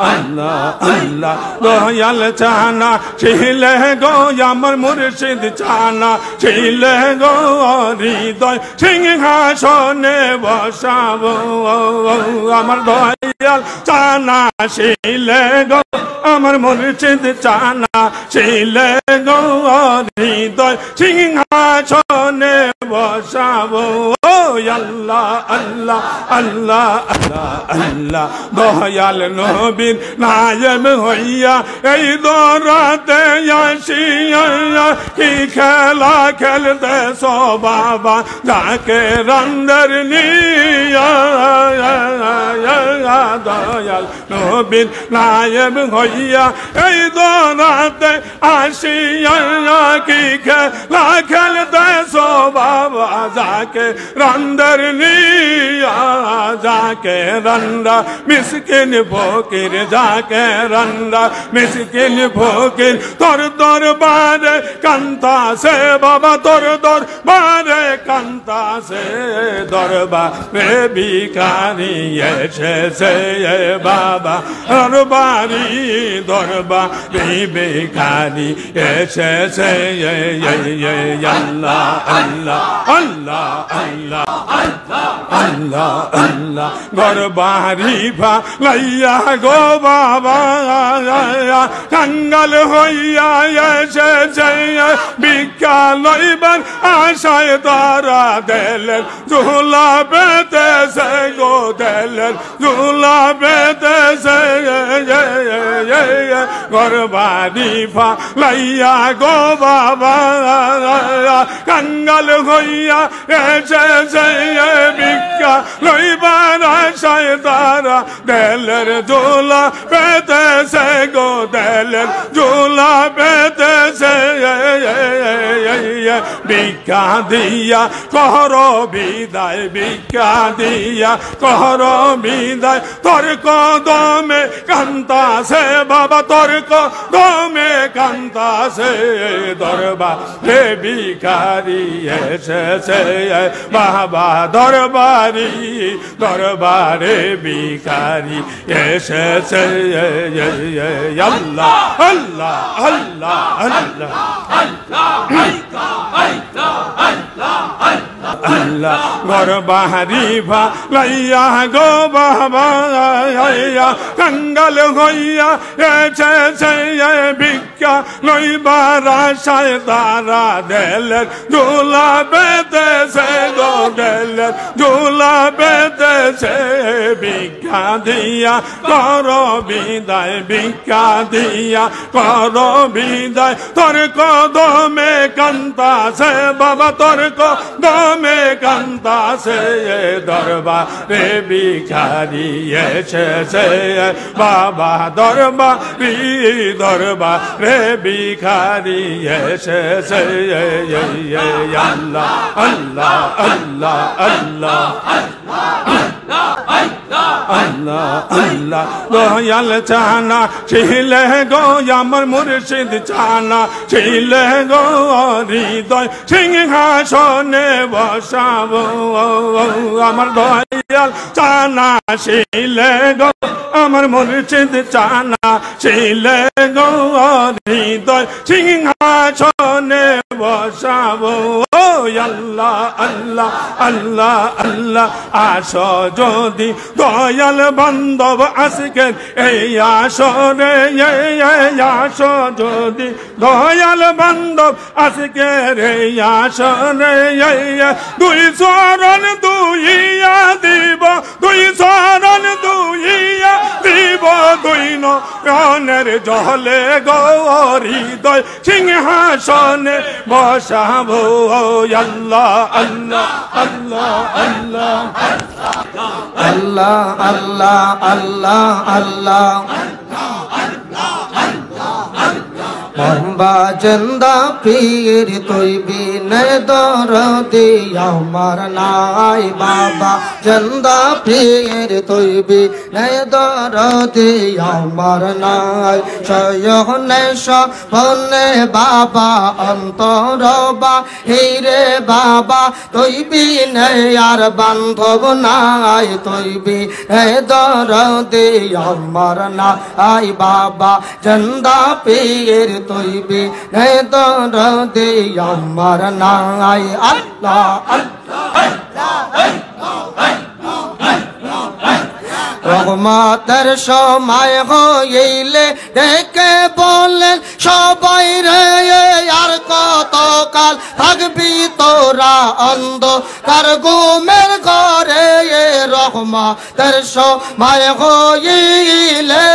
আল্লাহ আল্লাহ দয়াল চানা ছিলে গো আমার মুর্শিদ চানা ছিলে গো হৃদয় সিংহাসনে বসাবো আমার দয়াল চানা ছিলে গো আমার মুর্শিদ চানা ছিলে গো হৃদয় সিংহাসনে বসাবো আল্লাহ আল্লাহ আল্লাহ আল্লাহ আল্লাহ দয়াল নবীর নায়েব হইয়া এই দরাতে আসিয়া কি খেলা খেলতেছো বাবা যাকে রন্দর নিয়া দয়াল নবীর নায়েব হইয়া এই দরাতে আসিয়া কি খেলা খেলতেছো বাবা যাকে রন্দর নিয়া যাকে রন্দা মিসকিন ফকির যাকে রন্দা মিসকিন ফকির তোর দরবারে কান্তাছে বাবা তোর দরবারে কান্তাছে দরবারে ভিখারি এসেছে বাবা দরবারি দরবারে ভিখারি এসেছে আল্লাহ আল্লাহ আল্লাহ আল্লাহ আল্লাহ আল্লাহ গরবারি ভা লাইয়া গো বাবা কাঙ্গাল হইয়া এসেছে ভিক্ষা লইবার আশায় তারা দিলেন ঝুলা পেতেছে গো দিলেন ঝুলা পেতেছে গরবারি ভা লাইয়া গো বাবা কাঙ্গাল হইয়া এসেছে ভিক্ষা লইবার আশায় তারা দিলের ঝোলা পেতেছে গো দিলের ঝোলা পেতেছে ভিক্ষা দিয়া কর বিদায় ভিক্ষা দিয়া কর বিদায় তোর কদমে কান্তাছে বাবা তোর কদমে কান্তাছে দরবারে ভিখারি এসেছে বাবা দরবারি দরবারে ভিখারি এসেছে আল্লাহ আল্লাহ আল্লাহ আল্লাহ আল্লাহ গরবারি ভা লাইয়া গো বাবা কাঙ্গাল হইয়া এসেছে ভিক্ষা লইবার আশায় তারা দিলেন ঝোলা পেতেছে গো দিলেন ঝোলা পেতেছে ভিক্ষা দিয়া কর বিদায় ভিক্ষা দিয়া কর বিদায় তোর কদমে কান্তাছে বাবা তোর কদমে কান্তাছে দরবারে ভিখারি এসেছে বাবা দরবারি দরবারে ভিখারি এসেছে আল্লাহ আল্লাহ আল্লাহ আল্লাহ আল্লাহ আল্লাহ দয়াল চানা ছিলে গো আমার মুর্শিদ চানা ছিলে গো হৃদয় সিংহাসনে বসাবো আমার দয়াল চানা ছিলে গো আমার মুর্শিদ চানা ছিলে গো হৃদয় সিংহাসনে বসাবো আল্লাহ আল্লাহ আল্লাহ আল্লাহ আসো যদি দয়াল বান্ধব আজকের এই আসরে আসো যদি দয়াল বান্ধব আজকের এই আসরে দুই চরণ দুইয়া দিব দুই চরণ দুইয়া দিব দুই নয়নের জলে গো হৃদয় সিংহাসনে বসাবো আল্লাহ আল্লাহ আল্লাহ আল্লাহ আল্লাহ আল্লাহ আল্লাহ আল্লাহ মোহাম্মদ জিন্দা পীর তুই বিন নে দরদি আমার নাই বাবা জিন্দা পীর তৈবি নে দরদি আমার নাই সয়নে সপনে বাবা অন্তরবা হিরে বাবা তৈবি নে আর বান্ধব নাই তৈবি নে দরদি আমার নাই বাবা জিন্দা পীর তৈবি নে দরদি আমার নাই আল্লাহ রহমতের সময় হইলে ডেকে বলেন সবাই রে আর কত কাল থাকবি তোরা অন্ধকার ঘুমের ঘরে রহমতের সময় হইলে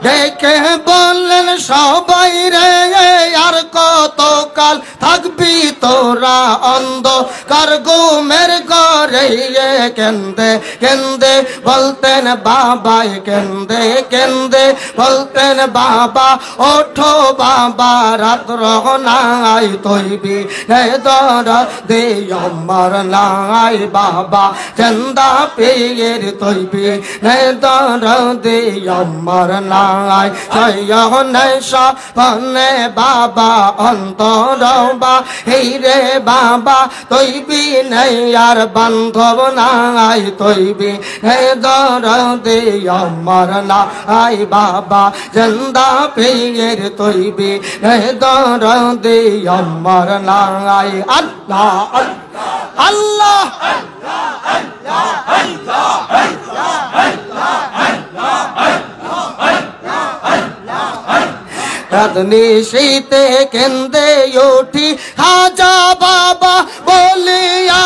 ডেকে বললেন সবাই রে আর কত কাল থাকবি তোরা অন্ধকার ঘুমের ঘরে কেন্দে কেন্দে বলতেন বাবাই কেন্দে কেন্দে বলতেন বাবা ওঠো বাবা রাত্র নাই তৈবি নে দরদি আমার নাই বাবা জিন্দা পীর তৈবি নে দরদি আমার নাই সয়নে সপনে বাবা অন্তরবা হিরে বাবা তৈবি নাই আর বান্ধব নাই তৈবি নে দরদি আমার নাই বাবা জিন্দা পীর তৈবি নে দরদি আমার নাই আল্লাহ আল্লাহ রাতনি শীতে কেন্দে উঠি খাজা বাবা বলিয়া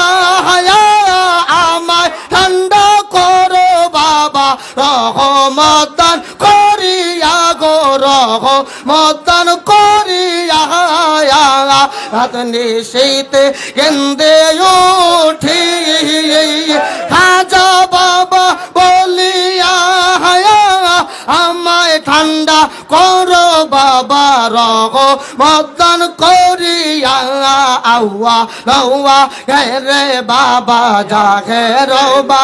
আমায় ঠান্ডা করো বাবা রহমতান করিয়া গো রহমতান করিয়া রাতনি শীতে কেন্দে উঠি খাজা বাবা বলিয়া আমায় ঠান্ডা করো বাবা রহমতান করিয়া আউয়া লওয়া রে বাবা জাগে রবা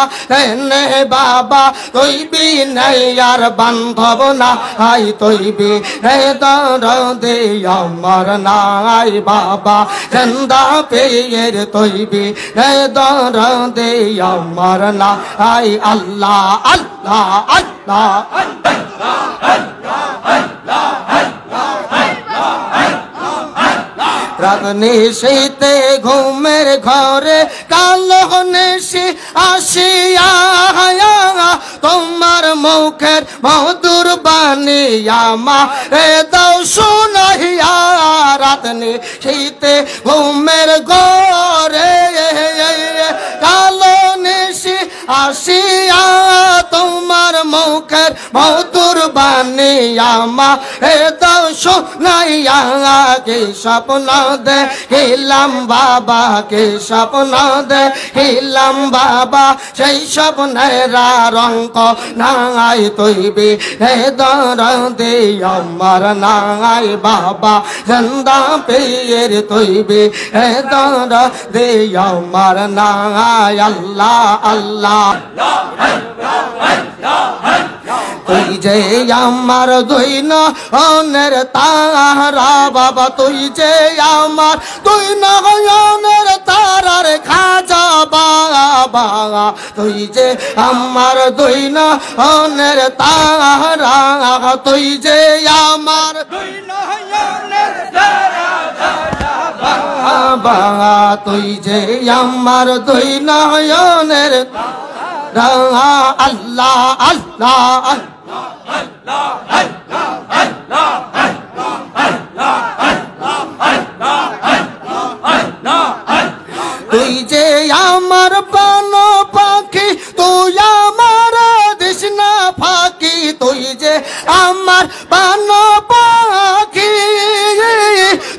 নে বাবা তৈবি নাই আর বান্ধব নাই তৈবি নে দরদি আমার নাই বাবা জিন্দা পীর তৈবি নে দরদি আমার নাই আল্লাহ আল্লাহ আল্লাহ রাগনি শীতে ঘুমের ঘরে কালো নেশি আসিয়া তোমার মুখের মধুর বাণী আমারে দাও শুনাইয়া রাতনি শীতে ঘুমের ঘরে কালো নেশি আসিয়া তোমার মুখের মধুর বাণী আমারে দাও শুনাইয়া কি স্বপ্ন দেখিলাম বাবা কে স্বপ্ন দেখিলাম বাবা সেই স্বপ্নের রঙ্ক নাই তৈবি হে দরদি আমার নাই বাবা জিন্দা পীর তৈবি হে দরদি আমার নাই আল্লাহ আল্লাহ তুই যে আমার দুই নয়নের তারা বাবা তুই যে আমার দুই নয়নের তারার খাজা বাবা তুই যে আমার দুই নয়নের তারা তুই যে আমার দুই নয়নের বাবা তুই যে আমার দুই নয়নের আল্লাহ আল্লাহ তুই যে আমার প্রাণ পাখি তুই আমার দিশনা ফাঁকি তুই যে আমার প্রাণ পাখি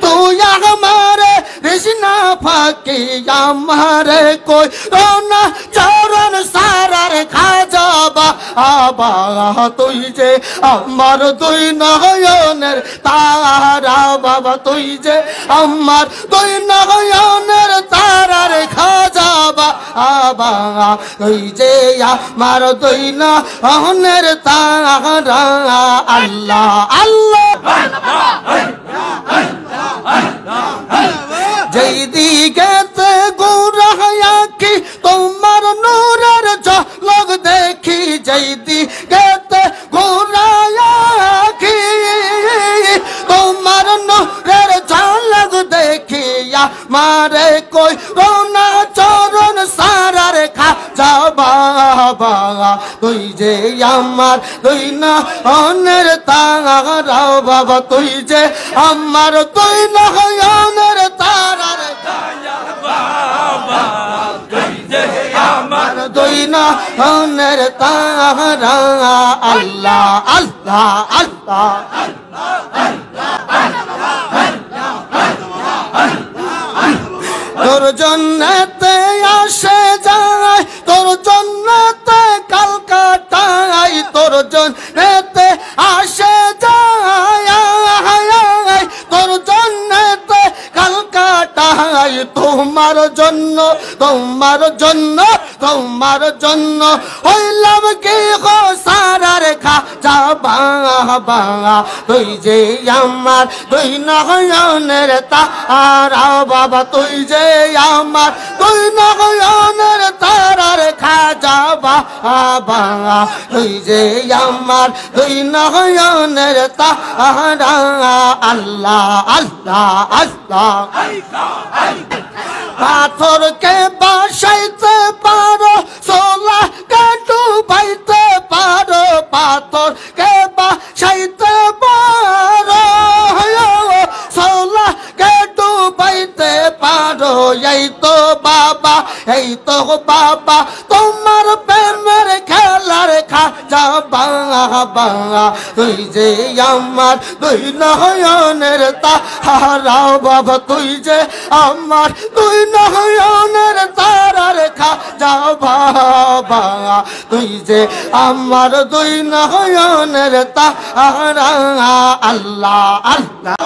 তুই আমার দিশনা ফাঁকি আমার কই রোনা চরণ সারার খাজা বাবা তুই যে আমার দুই নয়নের তারা বাবা তুই যে আমার দুই নয়নের তারার খাজা বাবা তুই যে আমার দুই নয়নের তারা আল্লাহ আল্লাহ যেই দিকেতে গোরায়া কি তোমার নূরের ঝলক দেখি যেই দিকেতে গোরায়া কি তোমার নূরের ঝলক দেখিয়া মারে কই রোনা চরণ সারার খাজা বাবা তুই যে আমার তুই না অনের তারা বাবা তুই যে আমার তুই না অনের তারার বাবা তুই যে আমার তুই না অনের তারা আল্লাহ আল্লাহ আল্লাহ তোর জন্নতে আসে যায় তোর জন্নতে কালকাটায় তোর জন্নতে আসে যায় তোর জন্নতে কালকাটায় তোমার জন্য তোমার জন্য তোমার জন্য হইলাম কি গো সারার খাজা বাবা তুই যে আমার তুই নয়নের তারা বাবা তুই যে আমার তুই নয়নের তারার খাজা বাবা তুই যে আমার তুই নয়নের তারা আল্লাহ আল্লাহ আল্লাহ পাথরকে বাসাইতে পারো সোলা কাটু বাইতে পারো পাথরকে বাসাইতে পারো সোলা কাটু বাইতে পারো এই তো বাবা তোমার প্রেমের খেলার খাজা বাবা তুই যে আমার তুই নয়নের তারা বাবা তুই যে আমার তুই নয়নের তারার খাজা বাবা তুই যে আমার তুই নয়নের তারা আল্লাহ আল্লাহ